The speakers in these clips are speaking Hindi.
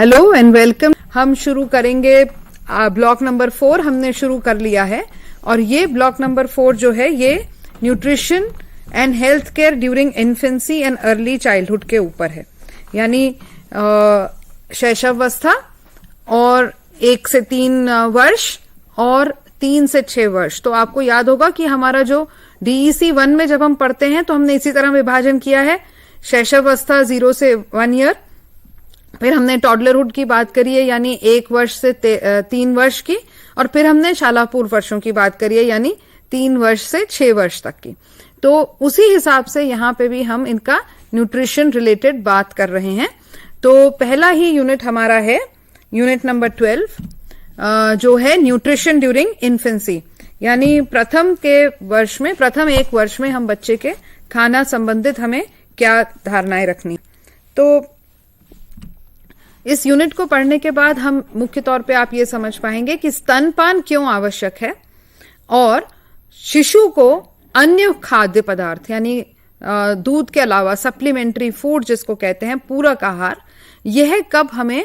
Hello and welcome. हम शुरू करेंगे ब्लॉक नंबर 4। हमने शुरू कर लिया है और ये ब्लॉक नंबर 4 जो है ये nutrition and health care during infancy and early childhood के ऊपर है, यानी शैशवावस्था और 1 से 3 वर्ष और 3 से 6 वर्ष। तो आपको याद होगा कि हमारा जो DEC 1 में जब हम पढ़ते हैं तो हमने इसी तरह विभाजन किया है, शैशवावस्था 0 से 1 ईयर, फिर हमने टॉडलरहुड की बात करी है यानी 1 वर्ष से 3 वर्ष की, और फिर हमने शाला पूर्व वर्षों की बात करी है यानी 3 वर्ष से 6 वर्ष तक की। तो उसी हिसाब से यहाँ पे भी हम इनका न्यूट्रिशन रिलेटेड बात कर रहे हैं। तो पहला ही यूनिट हमारा है यूनिट नंबर 12 जो है न्यूट्रिशन ड्यूरिंग इन्फेंसी, यानी प्रथम 1 वर्ष में हम बच्चे के खाना संबंधित हमें क्या धारणाएं रखनी। तो इस यूनिट को पढ़ने के बाद हम मुख्य तौर पे आप ये समझ पाएंगे कि स्तनपान क्यों आवश्यक है और शिशु को अन्य खाद्य पदार्थ यानी दूध के अलावा सप्लीमेंट्री फूड जिसको कहते हैं पूरक आहार, यह कब हमें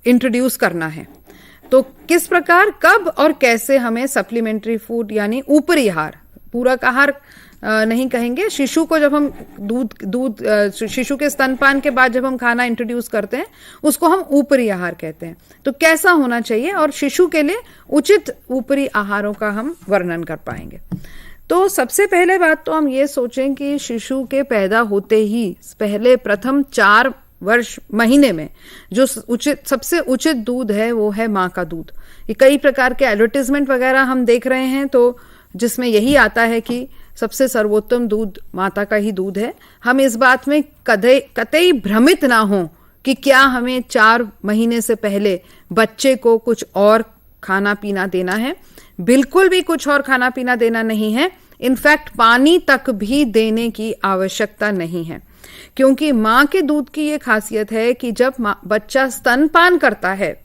इंट्रोड्यूस करना है। तो किस प्रकार, कब और कैसे हमें सप्लीमेंट्री फूड यानी ऊपरी आहार, पूरक आहार नहीं कहेंगे, शिशु को जब हम शिशु के स्तनपान के बाद जब हम खाना इंट्रोड्यूस करते हैं उसको हम ऊपरी आहार कहते हैं। तो कैसा होना चाहिए और शिशु के लिए उचित ऊपरी आहारों का हम वर्णन कर पाएंगे। तो सबसे पहले बात तो हम ये सोचें कि शिशु के पैदा होते ही पहले प्रथम 4 महीने में जो सबसे उचित दूध है वो है माँ का दूध। ये कई प्रकार के एडवर्टीजमेंट वगैरह हम देख रहे हैं तो जिसमें यही आता है कि सबसे सर्वोत्तम दूध माता का ही दूध है। हम इस बात में कतई भ्रमित ना हो कि क्या हमें 4 महीने से पहले बच्चे को कुछ और खाना पीना देना है। बिल्कुल भी कुछ और खाना पीना देना नहीं है। इनफैक्ट पानी तक भी देने की आवश्यकता नहीं है, क्योंकि माँ के दूध की ये खासियत है कि जब बच्चा स्तनपान करता है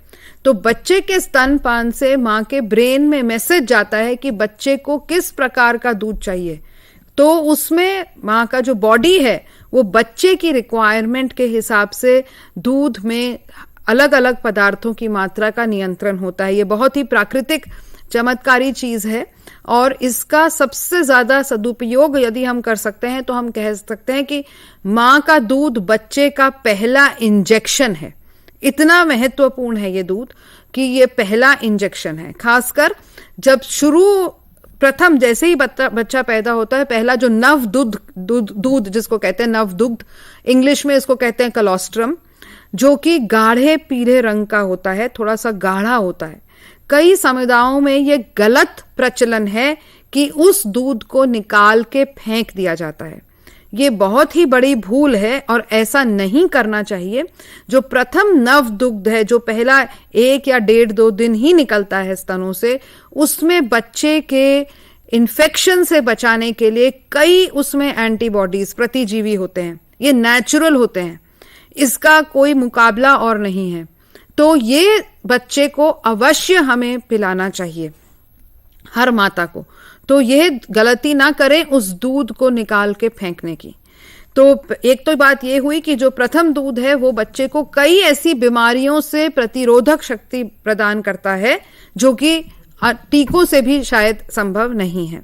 तो बच्चे के स्तनपान से माँ के ब्रेन में मैसेज जाता है कि बच्चे को किस प्रकार का दूध चाहिए। तो उसमें माँ का जो बॉडी है वो बच्चे की रिक्वायरमेंट के हिसाब से दूध में अलग अलग पदार्थों की मात्रा का नियंत्रण होता है। ये बहुत ही प्राकृतिक चमत्कारी चीज है और इसका सबसे ज्यादा सदुपयोग यदि हम कर सकते हैं तो हम कह सकते हैं कि माँ का दूध बच्चे का पहला इंजेक्शन है। इतना महत्वपूर्ण है ये दूध कि ये पहला इंजेक्शन है। खासकर जब प्रथम जैसे ही बच्चा पैदा होता है, पहला जो नव दूध जिसको कहते हैं नव दुग्ध, इंग्लिश में इसको कहते हैं कलोस्ट्रम, जो कि गाढ़े पीले रंग का होता है, थोड़ा सा गाढ़ा होता है। कई समुदायों में ये गलत प्रचलन है कि उस दूध को निकाल के फेंक दिया जाता है। ये बहुत ही बड़ी भूल है और ऐसा नहीं करना चाहिए। जो प्रथम नव दुग्ध है, जो पहला 1 या 1.5-2 दिन ही निकलता है स्तनों से, उसमें बच्चे के इन्फेक्शन से बचाने के लिए कई उसमें एंटीबॉडीज प्रतिजीवी होते हैं। ये नेचुरल होते हैं, इसका कोई मुकाबला और नहीं है। तो ये बच्चे को अवश्य हमें पिलाना चाहिए, हर माता को। तो यह गलती ना करें उस दूध को निकाल के फेंकने की। तो एक तो बात यह हुई कि जो प्रथम दूध है वो बच्चे को कई ऐसी बीमारियों से प्रतिरोधक शक्ति प्रदान करता है जो कि टीकों से भी शायद संभव नहीं है।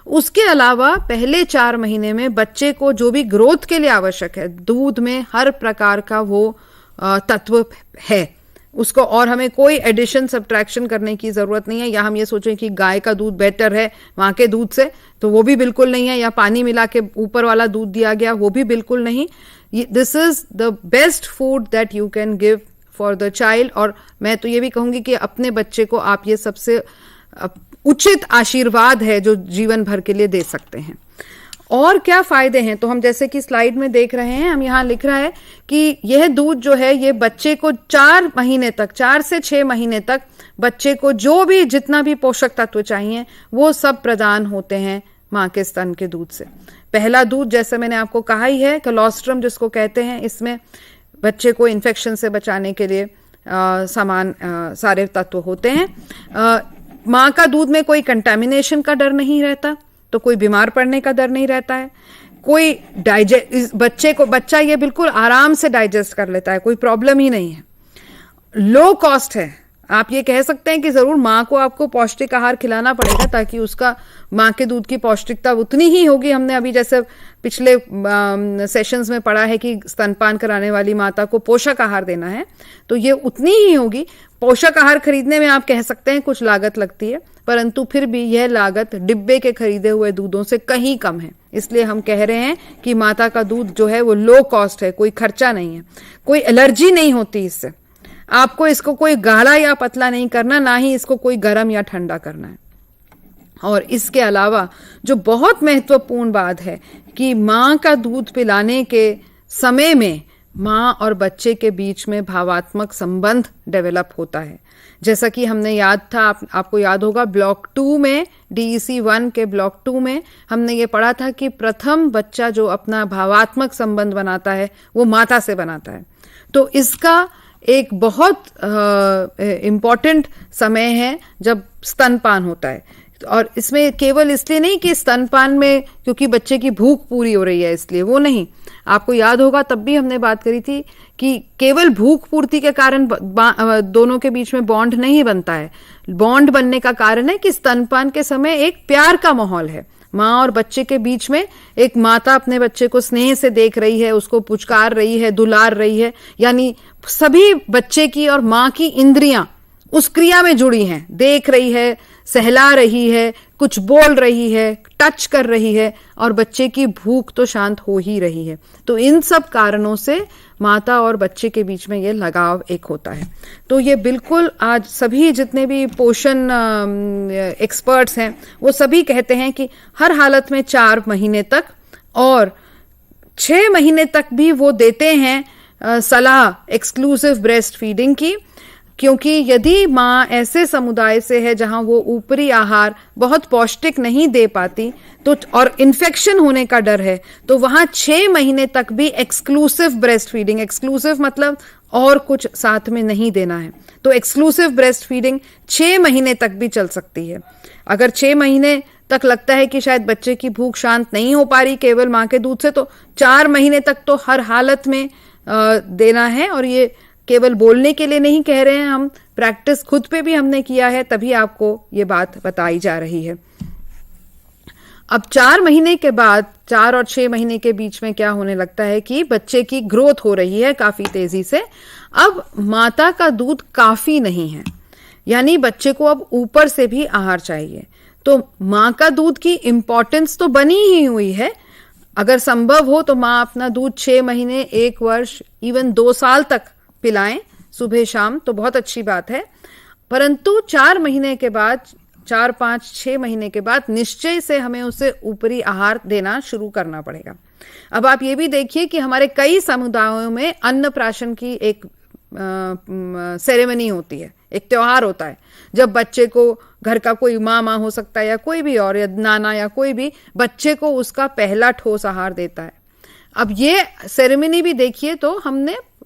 उसके अलावा पहले 4 महीने में बच्चे को जो भी ग्रोथ के लिए आवश्यक है, दूध में हर प्रकार का वो तत्व है उसको, और हमें कोई एडिशन सब्ट्रैक्शन करने की जरूरत नहीं है। या हम ये सोचें कि गाय का दूध बेटर है माँ के दूध से, तो वो भी बिल्कुल नहीं है। या पानी मिला के ऊपर वाला दूध दिया गया, वो भी बिल्कुल नहीं। This is the best food that you can give for the child. और मैं तो ये भी कहूंगी कि अपने बच्चे को आप ये सबसे उचित आशीर्वाद है जो जीवन भर के लिए दे सकते हैं। और क्या फायदे हैं, तो हम जैसे कि स्लाइड में देख रहे हैं, हम यहाँ लिख रहा है कि यह दूध जो है ये बच्चे को 4 महीने तक, 4 से 6 महीने तक बच्चे को जो भी जितना भी पोषक तत्व चाहिए वो सब प्रदान होते हैं माँ के स्तन के दूध से। पहला दूध जैसे मैंने आपको कहा ही है, कलोस्ट्रम जिसको कहते हैं, इसमें बच्चे को इन्फेक्शन से बचाने के लिए सारे तत्व होते हैं। माँ का दूध में कोई कंटेमिनेशन का डर नहीं रहता, तो कोई बीमार पड़ने का डर नहीं रहता है। कोई बच्चा ये बिल्कुल आराम से डाइजेस्ट कर लेता है, कोई प्रॉब्लम ही नहीं है, लो कॉस्ट है। आप ये कह सकते हैं कि जरूर माँ को आपको पौष्टिक आहार खिलाना पड़ेगा ताकि उसका माँ के दूध की पौष्टिकता उतनी ही होगी। हमने अभी जैसे पिछले सेशंस में पढ़ा है कि स्तनपान कराने वाली माता को पोषक आहार देना है, तो ये उतनी ही होगी। पोषक आहार खरीदने में आप कह सकते हैं कुछ लागत लगती है, परंतु फिर भी यह लागत डिब्बे के खरीदे हुए दूधों से कहीं कम है। इसलिए हम कह रहे हैं कि माता का दूध जो है वो लो कॉस्ट है, कोई खर्चा नहीं है, कोई एलर्जी नहीं होती इससे। आपको इसको कोई गाढ़ा या पतला नहीं करना, ना ही इसको कोई गर्म या ठंडा करना है। और इसके अलावा जो बहुत महत्वपूर्ण बात है कि माँ का दूध पिलाने के समय में माँ और बच्चे के बीच में भावात्मक संबंध डेवलप होता है। जैसा कि हमने याद था, आपको याद होगा ब्लॉक 2 में, DEC 1 के ब्लॉक 2 में हमने ये पढ़ा था कि प्रथम बच्चा जो अपना भावात्मक संबंध बनाता है वो माता से बनाता है। तो इसका एक बहुत इम्पॉर्टेंट समय है जब स्तनपान होता है। और इसमें केवल इसलिए नहीं कि स्तनपान में क्योंकि बच्चे की भूख पूरी हो रही है इसलिए, वो नहीं। आपको याद होगा तब भी हमने बात करी थी कि केवल भूख पूर्ति के कारण दोनों के बीच में बॉन्ड नहीं बनता है। बॉन्ड बनने का कारण है कि स्तनपान के समय एक प्यार का माहौल है। माँ और बच्चे के बीच में एक माता अपने बच्चे को स्नेह से देख रही है, उसको पुचकार रही है, दुलार रही है, यानी सभी बच्चे की और माँ की इंद्रियां उस क्रिया में जुड़ी हैं, देख रही है, सहला रही है, कुछ बोल रही है, टच कर रही है, और बच्चे की भूख तो शांत हो ही रही है। तो इन सब कारणों से माता और बच्चे के बीच में ये लगाव एक होता है। तो ये बिल्कुल आज सभी जितने भी पोषण एक्सपर्ट्स हैं वो सभी कहते हैं कि हर हालत में 4 महीने तक और 6 महीने तक भी वो देते हैं सलाह एक्सक्लूसिव ब्रेस्ट फीडिंग की, क्योंकि यदि माँ ऐसे समुदाय से है जहां वो ऊपरी आहार बहुत पौष्टिक नहीं दे पाती तो और इन्फेक्शन होने का डर है, तो वहां 6 महीने तक भी एक्सक्लूसिव ब्रेस्ट फीडिंग, एक्सक्लूसिव मतलब और कुछ साथ में नहीं देना है, तो एक्सक्लूसिव ब्रेस्ट फीडिंग 6 महीने तक भी चल सकती है। अगर 6 महीने तक लगता है कि शायद बच्चे की भूख शांत नहीं हो पा रही केवल माँ के दूध से, तो 4 महीने तक तो हर हालत में देना है। और ये केवल बोलने के लिए नहीं कह रहे हैं हम, प्रैक्टिस खुद पे भी हमने किया है, तभी आपको ये बात बताई जा रही है। अब 4 महीने के बाद 4 और 6 महीने के बीच में क्या होने लगता है कि बच्चे की ग्रोथ हो रही है काफी तेजी से। अब माता का दूध काफी नहीं है, यानी बच्चे को अब ऊपर से भी आहार चाहिए। तो माँ का दूध की इंपॉर्टेंस तो बनी ही हुई है। अगर संभव हो तो माँ अपना दूध 6 महीने, 1 वर्ष, इवन 2 साल तक पिलाएं सुबह शाम, तो बहुत अच्छी बात है। परंतु 4 महीने के बाद, 4, 5, 6 महीने के बाद निश्चय से हमें उसे ऊपरी आहार देना शुरू करना पड़ेगा। अब आप ये भी देखिए कि हमारे कई समुदायों में अन्नप्राशन की एक सेरेमनी होती है, एक त्योहार होता है, जब बच्चे को घर का कोई मामा हो सकता है या कोई भी और, या नाना या कोई भी, बच्चे को उसका पहला ठोस आहार देता है। अब ये सेरेमनी भी देखिए तो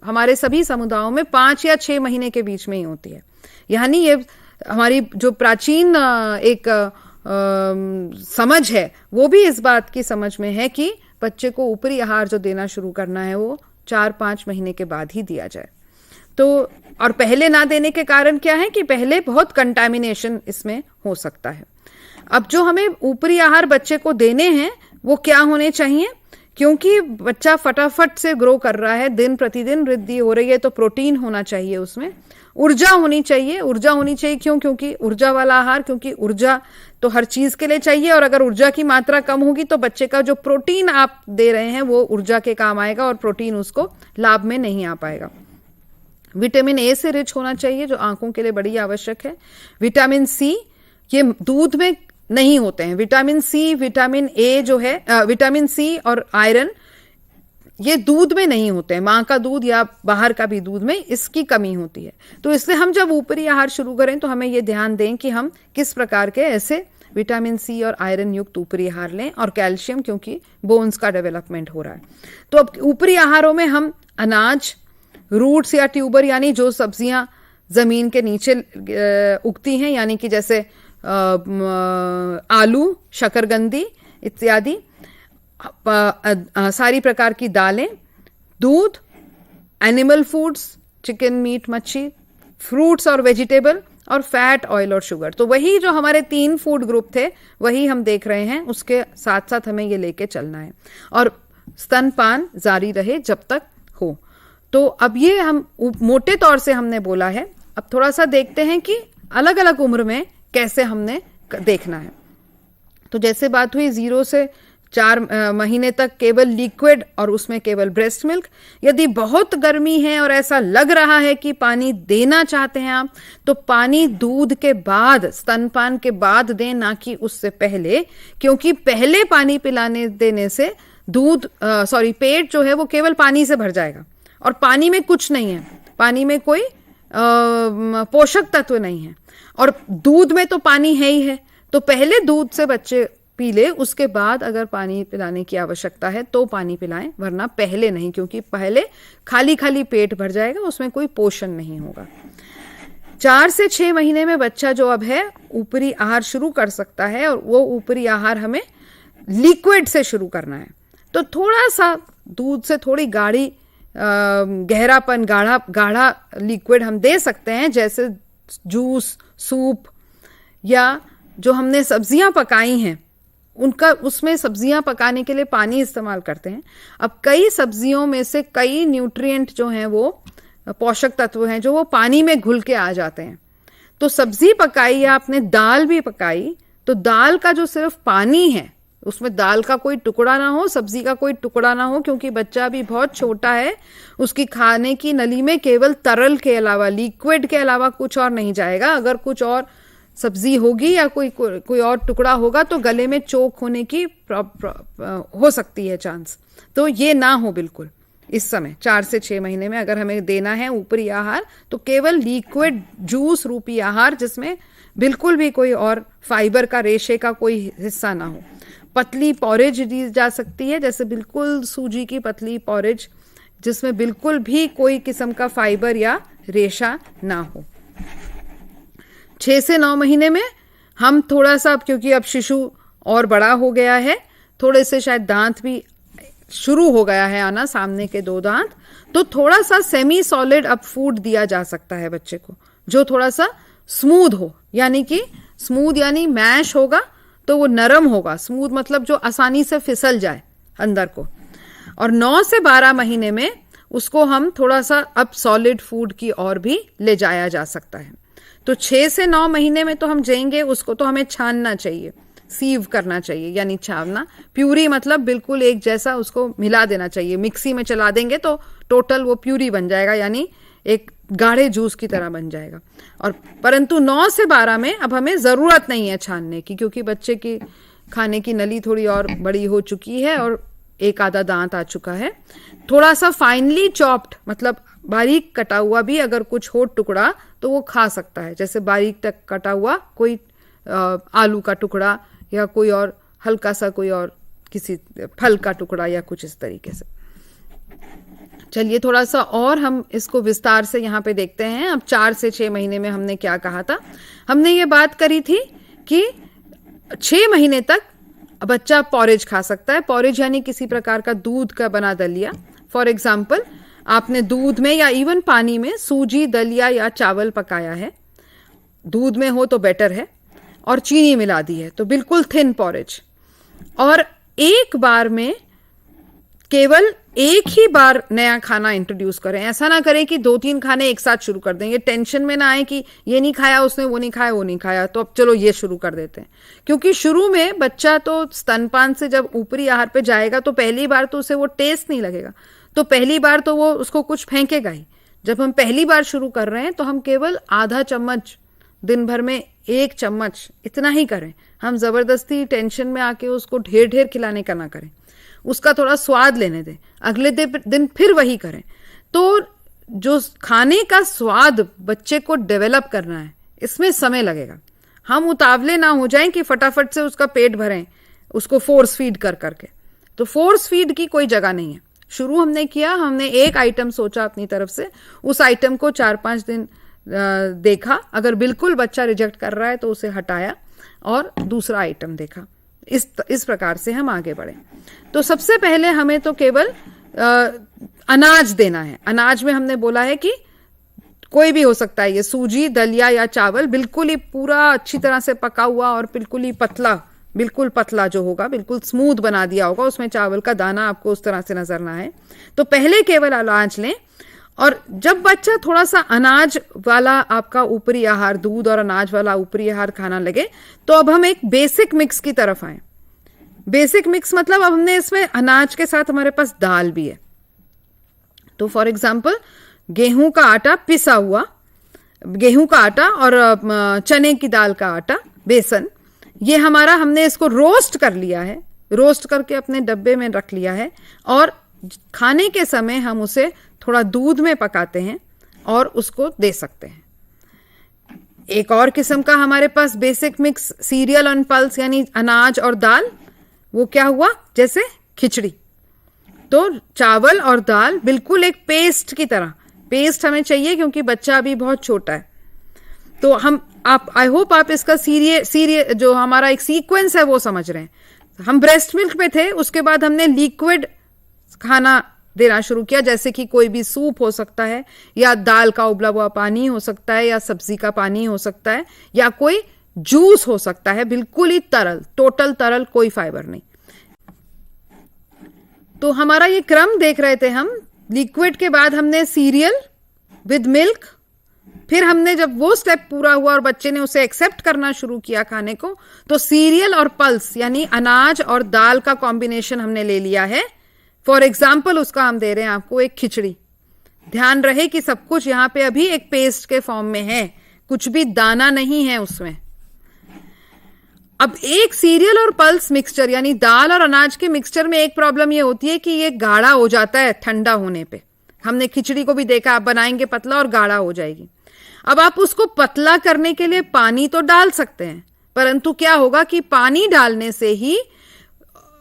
हमारे सभी समुदायों में 5 या 6 महीने के बीच में ही होती है। यानी ये हमारी जो प्राचीन एक समझ है वो भी इस बात की समझ में है कि बच्चे को ऊपरी आहार जो देना शुरू करना है वो 4-5 महीने के बाद ही दिया जाए। तो और पहले ना देने के कारण क्या है कि पहले बहुत कंटामिनेशन इसमें हो सकता है। अब जो हमें ऊपरी आहार बच्चे को देने हैं वो क्या होने चाहिए, क्योंकि बच्चा फटाफट से ग्रो कर रहा है, दिन प्रतिदिन वृद्धि हो रही है, तो प्रोटीन होना चाहिए, उसमें ऊर्जा होनी चाहिए। ऊर्जा होनी चाहिए क्यों? क्योंकि ऊर्जा वाला आहार, क्योंकि ऊर्जा तो हर चीज के लिए चाहिए, और अगर ऊर्जा की मात्रा कम होगी तो बच्चे का जो प्रोटीन आप दे रहे हैं वो ऊर्जा के काम आएगा और प्रोटीन उसको लाभ में नहीं आ पाएगा। विटामिन ए से रिच होना चाहिए जो आंखों के लिए बड़ी आवश्यक है। विटामिन सी ये दूध में नहीं होते हैं। विटामिन सी, विटामिन ए जो है, विटामिन सी और आयरन ये दूध में नहीं होते हैं। माँ का दूध या बाहर का भी दूध में इसकी कमी होती है। तो इसलिए हम जब ऊपरी आहार शुरू करें तो हमें ये ध्यान दें कि हम किस प्रकार के ऐसे विटामिन सी और आयरन युक्त ऊपरी आहार लें, और कैल्शियम, क्योंकि बोन्स का डेवलपमेंट हो रहा है। तो अब ऊपरी आहारों में हम अनाज, रूट्स या ट्यूबर, यानी जो सब्जियां जमीन के नीचे उगती हैं, यानी कि जैसे आलू, शकरकंदी इत्यादि, सारी प्रकार की दालें, दूध, एनिमल फूड्स, चिकन, मीट, मच्छी, फ्रूट्स और वेजिटेबल, और फैट, ऑयल और शुगर। तो वही जो हमारे 3 फूड ग्रुप थे वही हम देख रहे हैं, उसके साथ साथ हमें ये लेके चलना है। और स्तनपान जारी रहे जब तक हो। तो अब ये हम मोटे तौर से हमने बोला है। अब थोड़ा सा देखते हैं कि अलग अलग उम्र में कैसे हमने देखना है। तो जैसे बात हुई 0 से 4 महीने तक केवल लिक्विड और उसमें केवल ब्रेस्ट मिल्क। यदि बहुत गर्मी है और ऐसा लग रहा है कि पानी देना चाहते हैं आप, तो पानी दूध के बाद, स्तनपान के बाद दें, ना कि उससे पहले, क्योंककि पहले पानी पिलाने देने से पेट जो है वो केवल पानी से भर जाएगा और पानी में कुछ नहीं है, पानी में कोई पोषक तत्व नहीं है, और दूध में तो पानी है ही है। तो पहले दूध से बच्चे पी ले, उसके बाद अगर पानी पिलाने की आवश्यकता है तो पानी पिलाएं, वरना पहले नहीं, क्योंकि पहले खाली खाली पेट भर जाएगा, उसमें कोई पोषण नहीं होगा। 4 से 6 महीने में बच्चा जो अब है ऊपरी आहार शुरू कर सकता है, और वो ऊपरी आहार हमें लिक्विड से शुरू करना है। तो थोड़ा सा दूध से थोड़ी गाढ़ी गहरापन, गाढ़ा लिक्विड हम दे सकते हैं, जैसे जूस, सूप, या जो हमने सब्जियां पकाई हैं उसमें सब्जियां पकाने के लिए पानी इस्तेमाल करते हैं। अब कई सब्जियों में से कई न्यूट्रिएंट जो हैं, वो पोषक तत्व हैं जो वो पानी में घुल के आ जाते हैं। तो सब्जी पकाई या आपने दाल भी पकाई, तो दाल का जो सिर्फ पानी है, उसमें दाल का कोई टुकड़ा ना हो, सब्जी का कोई टुकड़ा ना हो, क्योंकि बच्चा भी बहुत छोटा है, उसकी खाने की नली में केवल तरल के अलावा, लिक्विड के अलावा कुछ और नहीं जाएगा। अगर कुछ और सब्जी होगी या कोई और टुकड़ा होगा तो गले में चोक होने की हो सकती है चांस। तो ये ना हो बिल्कुल इस समय 4 से 6 महीने में। अगर हमें देना है ऊपरी आहार तो केवल लिक्विड जूस रूपी आहार, जिसमें बिल्कुल भी कोई और फाइबर का, रेशे का कोई हिस्सा ना हो। पतली पॉरेज दी जा सकती है, जैसे बिल्कुल सूजी की पतली पॉरेज, जिसमें बिल्कुल भी कोई किस्म का फाइबर या रेशा ना हो। 6 से 9 महीने में हम थोड़ा सा, क्योंकि अब शिशु और बड़ा हो गया है, थोड़े से शायद दांत भी शुरू हो गया है आना, सामने के 2 दांत, तो थोड़ा सा सेमी सॉलिड अब फूड दिया जा सकता है बच्चे को, जो थोड़ा सा स्मूथ हो, यानी कि स्मूथ यानी मैश होगा तो वो नरम होगा, स्मूथ मतलब जो आसानी से फिसल जाए अंदर को। और 9 से 12 महीने में उसको हम थोड़ा सा अब सॉलिड फूड की ओर भी ले जाया जा सकता है। तो 6 से 9 महीने में तो हम जाएंगे, उसको तो हमें छानना चाहिए, सीव करना चाहिए, यानी छानना, प्यूरी मतलब बिल्कुल एक जैसा उसको मिला देना चाहिए। मिक्सी में चला देंगे तो टोटल वो प्यूरी बन जाएगा, यानी एक गाढ़े जूस की तरह बन जाएगा। और परंतु 9 से 12 में अब हमें जरूरत नहीं है छानने की, क्योंकि बच्चे की खाने की नली थोड़ी और बड़ी हो चुकी है और एक आधा दांत आ चुका है। थोड़ा सा फाइनली चॉप्ड मतलब बारीक कटा हुआ भी अगर कुछ हो टुकड़ा तो वो खा सकता है, जैसे बारीक तक कटा हुआ कोई आलू का टुकड़ा या कोई और हल्का सा कोई और किसी फल का टुकड़ा या कुछ इस तरीके से। चलिए थोड़ा सा और हम इसको विस्तार से यहाँ पे देखते हैं। अब 4 से 6 महीने में हमने क्या कहा था, हमने ये बात करी थी कि 6 महीने तक बच्चा पॉरेज खा सकता है। पॉरेज यानी किसी प्रकार का दूध का बना दलिया। फॉर एग्जाम्पल, आपने दूध में या इवन पानी में सूजी, दलिया या चावल पकाया है, दूध में हो तो बेटर है, और चीनी मिला दी है, तो बिल्कुल थिन पॉरेज। और एक बार में केवल एक ही बार नया खाना इंट्रोड्यूस करें। ऐसा ना करें कि 2-3 खाने एक साथ शुरू कर दें। ये टेंशन में ना आए कि ये नहीं खाया उसने, वो नहीं खाया, वो नहीं खाया, तो अब चलो ये शुरू कर देते हैं। क्योंकि शुरू में बच्चा तो स्तनपान से जब ऊपरी आहार पे जाएगा तो पहली बार तो उसे वो टेस्ट नहीं लगेगा, तो पहली बार तो वो उसको कुछ फेंकेगा ही। जब हम पहली बार शुरू कर रहे हैं तो हम केवल आधा चम्मच, दिन भर में 1 चम्मच, इतना ही करें। हम जबरदस्ती टेंशन में आके उसको ढेर ढेर खिलाने का ना करें, उसका थोड़ा स्वाद लेने दें, अगले दिन फिर वही करें। तो जो खाने का स्वाद बच्चे को डेवलप करना है, इसमें समय लगेगा। हम उतावले ना हो जाएं कि फटाफट से उसका पेट भरें उसको फोर्स फीड कर करके। तो फोर्स फीड की कोई जगह नहीं है। शुरू हमने किया, हमने एक आइटम सोचा अपनी तरफ से, उस आइटम को 4-5 दिन देखा, अगर बिल्कुल बच्चा रिजेक्ट कर रहा है तो उसे हटाया और दूसरा आइटम देखा। इस प्रकार से हम आगे बढ़े। तो सबसे पहले हमें तो केवल अनाज देना है। अनाज में हमने बोला है कि कोई भी हो सकता है, ये सूजी, दलिया या चावल, बिल्कुल ही पूरा अच्छी तरह से पका हुआ और बिल्कुल ही पतला, बिल्कुल पतला जो होगा, बिल्कुल स्मूथ बना दिया होगा, उसमें चावल का दाना आपको उस तरह से नजर ना आए। तो पहले केवल अनाज लें, और जब बच्चा थोड़ा सा अनाज वाला आपका ऊपरी आहार, दूध और अनाज वाला ऊपरी आहार खाना लगे, तो अब हम एक बेसिक मिक्स की तरफ आए। बेसिक मिक्स मतलब अब हमने इसमें अनाज के साथ हमारे पास दाल भी है। तो फॉर एग्जाम्पल गेहूं का आटा पिसा हुआ, गेहूं का आटा और चने की दाल का आटा, बेसन, ये हमारा, हमने इसको रोस्ट कर लिया है, रोस्ट करके अपने डब्बे में रख लिया है, और खाने के समय हम उसे थोड़ा दूध में पकाते हैं और उसको दे सकते हैं। एक और किस्म का हमारे पास basic mix cereal on pulse, यानी अनाज और दाल, वो क्या हुआ, जैसे खिचड़ी। तो चावल और दाल बिल्कुल एक पेस्ट की तरह, पेस्ट हमें चाहिए क्योंकि बच्चा अभी बहुत छोटा है। तो आई होप आप इसका सीरियल जो हमारा एक सीक्वेंस है वो समझ रहे हैं। हम ब्रेस्ट मिल्क पे थे, उसके बाद हमने लिक्विड खाना देना शुरू किया, जैसे कि कोई भी सूप हो सकता है, या दाल का उबला हुआ पानी हो सकता है, या सब्जी का पानी हो सकता है, या कोई जूस हो सकता है, बिल्कुल ही तरल, टोटल तरल, कोई फाइबर नहीं। तो हमारा ये क्रम देख रहे थे हम। लिक्विड के बाद हमने सीरियल विद मिल्क, फिर हमने जब वो स्टेप पूरा हुआ और बच्चे ने उसे एक्सेप्ट करना शुरू किया खाने को, तो सीरियल और पल्स यानी अनाज और दाल का कॉम्बिनेशन हमने ले लिया है। फॉर एग्जाम्पल उसका हम दे रहे हैं आपको एक खिचड़ी। ध्यान रहे कि सब कुछ यहां पे अभी एक पेस्ट के फॉर्म में है, कुछ भी दाना नहीं है उसमें। अब एक सीरियल और पल्स मिक्सचर यानी दाल और अनाज के मिक्सचर में एक प्रॉब्लम ये होती है कि ये गाढ़ा हो जाता है ठंडा होने पे। हमने खिचड़ी को भी देखा, आप बनाएंगे पतला और गाढ़ा हो जाएगी। अब आप उसको पतला करने के लिए पानी तो डाल सकते हैं, परंतु क्या होगा कि पानी डालने से ही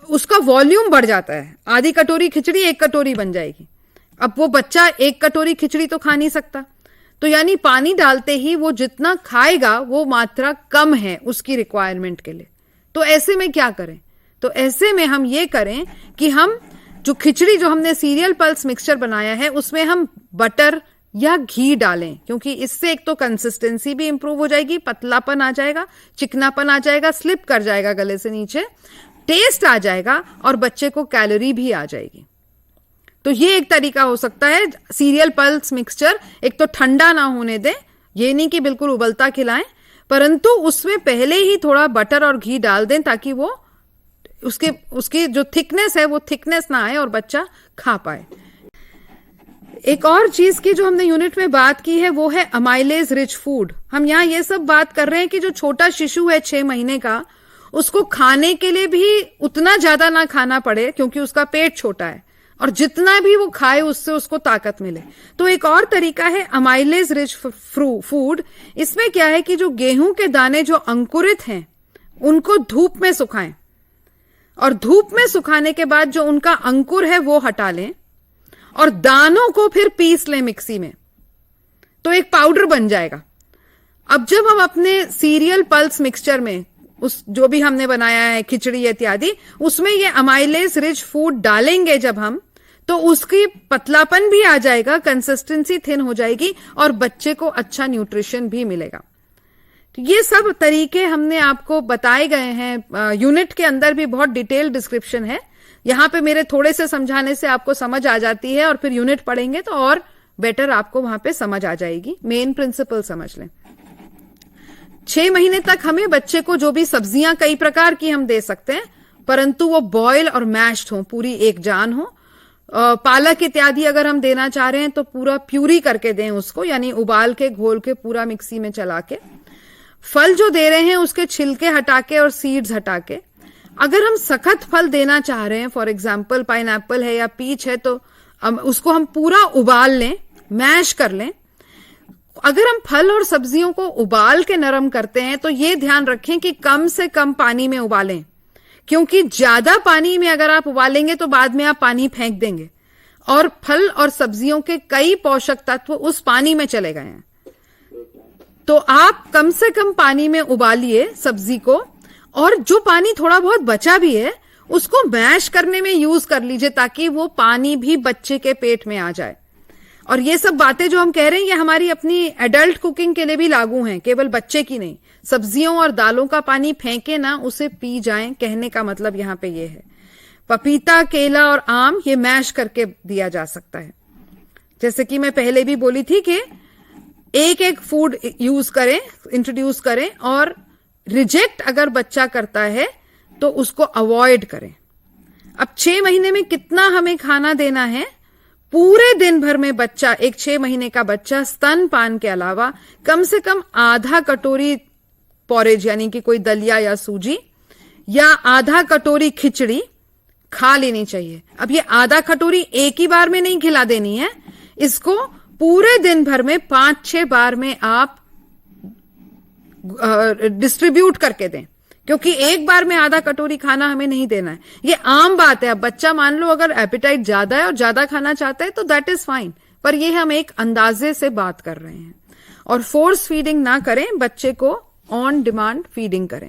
उसका वॉल्यूम बढ़ जाता है। आधी कटोरी खिचड़ी 1 कटोरी बन जाएगी। अब वो बच्चा 1 कटोरी खिचड़ी तो खा नहीं सकता, तो यानी पानी डालते ही वो जितना खाएगा वो मात्रा कम है उसकी रिक्वायरमेंट के लिए। तो ऐसे में क्या करें? तो ऐसे में हम ये करें कि हम जो खिचड़ी जो हमने सीरियल पल्स मिक्सचर बनाया है उसमें हम बटर या घी डालें, क्योंकि इससे एक तो कंसिस्टेंसी भी इंप्रूव हो जाएगी, पतलापन आ जाएगा, चिकनापन आ जाएगा, स्लिप कर जाएगा गले से नीचे, टेस्ट आ जाएगा और बच्चे को कैलोरी भी आ जाएगी। तो ये एक तरीका हो सकता है। सीरियल पल्स मिक्सचर एक तो ठंडा ना होने दें, ये नहीं कि बिल्कुल उबलता खिलाएं, परंतु उसमें पहले ही थोड़ा बटर और घी डाल दें ताकि वो उसकी जो थिकनेस है वो थिकनेस ना आए और बच्चा खा पाए। एक और चीज की जो हमने यूनिट में बात की है वो है अमाइलेज रिच फूड। हम यहाँ ये सब बात कर रहे हैं कि जो छोटा शिशु है 6 महीने का, उसको खाने के लिए भी उतना ज्यादा ना खाना पड़े क्योंकि उसका पेट छोटा है, और जितना भी वो खाए उससे उसको ताकत मिले। तो एक और तरीका है अमाइलेज रिच फूड। इसमें क्या है कि जो गेहूं के दाने जो अंकुरित हैं उनको धूप में सुखाएं, और धूप में सुखाने के बाद जो उनका अंकुर है वो हटा लें और दानों को फिर पीस लें मिक्सी में, तो एक पाउडर बन जाएगा। अब जब हम अपने सीरियल पल्स मिक्सचर में उस जो भी हमने बनाया है खिचड़ी इत्यादि, उसमें ये अमाइलेज रिच फूड डालेंगे जब हम, तो उसकी पतलापन भी आ जाएगा, कंसिस्टेंसी थिन हो जाएगी और बच्चे को अच्छा न्यूट्रिशन भी मिलेगा। तो ये सब तरीके हमने आपको बताए गए हैं। यूनिट के अंदर भी बहुत डिटेल डिस्क्रिप्शन है। यहां पे मेरे थोड़े से समझाने से आपको समझ आ जाती है, और फिर यूनिट पढ़ेंगे तो और बेटर आपको वहां पे समझ आ जाएगी। मेन प्रिंसिपल समझ लें। 6 महीने तक हमें बच्चे को जो भी सब्जियां कई प्रकार की हम दे सकते हैं, परंतु वो बॉयल और मैश्ड हो, पूरी एक जान हो। पालक इत्यादि अगर हम देना चाह रहे हैं तो पूरा प्यूरी करके दें उसको, यानी उबाल के घोल के पूरा मिक्सी में चला के। फल जो दे रहे हैं उसके छिलके हटा के और सीड्स हटा के। अगर हम सखत फल देना चाह रहे हैं, फॉर एग्जाम्पल पाइनएप्पल है या पीच है, तो उसको हम पूरा उबाल लें, मैश कर लें। अगर हम फल और सब्जियों को उबाल के नरम करते हैं तो ये ध्यान रखें कि कम से कम पानी में उबालें, क्योंकि ज्यादा पानी में अगर आप उबालेंगे तो बाद में आप पानी फेंक देंगे और फल और सब्जियों के कई पोषक तत्व उस पानी में चले गए हैं। तो आप कम से कम पानी में उबालिए सब्जी को, और जो पानी थोड़ा बहुत बचा भी है उसको मैश करने में यूज कर लीजिए ताकि वो पानी भी बच्चे के पेट में आ जाए। और ये सब बातें जो हम कह रहे हैं ये हमारी अपनी एडल्ट कुकिंग के लिए भी लागू हैं, केवल बच्चे की नहीं। सब्जियों और दालों का पानी फेंके ना, उसे पी जाएं, कहने का मतलब यहां पे ये है। पपीता, केला और आम ये मैश करके दिया जा सकता है। जैसे कि मैं पहले भी बोली थी कि एक एक फूड यूज करें, इंट्रोड्यूस करें, और रिजेक्ट अगर बच्चा करता है तो उसको अवॉइड करें। अब 6 महीने में कितना हमें खाना देना है? पूरे दिन भर में बच्चा, एक 6 महीने का बच्चा स्तनपान के अलावा कम से कम आधा कटोरी पॉरेज यानी कि कोई दलिया या सूजी या आधा कटोरी खिचड़ी खा लेनी चाहिए। अब ये आधा कटोरी एक ही बार में नहीं खिला देनी है, इसको पूरे दिन भर में 5-6 बार में आप डिस्ट्रीब्यूट करके दें, क्योंकि एक बार में आधा कटोरी खाना हमें नहीं देना है। ये आम बात है। अब बच्चा मान लो अगर एपिटाइट ज्यादा है और ज्यादा खाना चाहता है तो दैट इज फाइन, पर ये हम एक अंदाजे से बात कर रहे हैं। और फोर्स फीडिंग ना करें, बच्चे को ऑन डिमांड फीडिंग करें।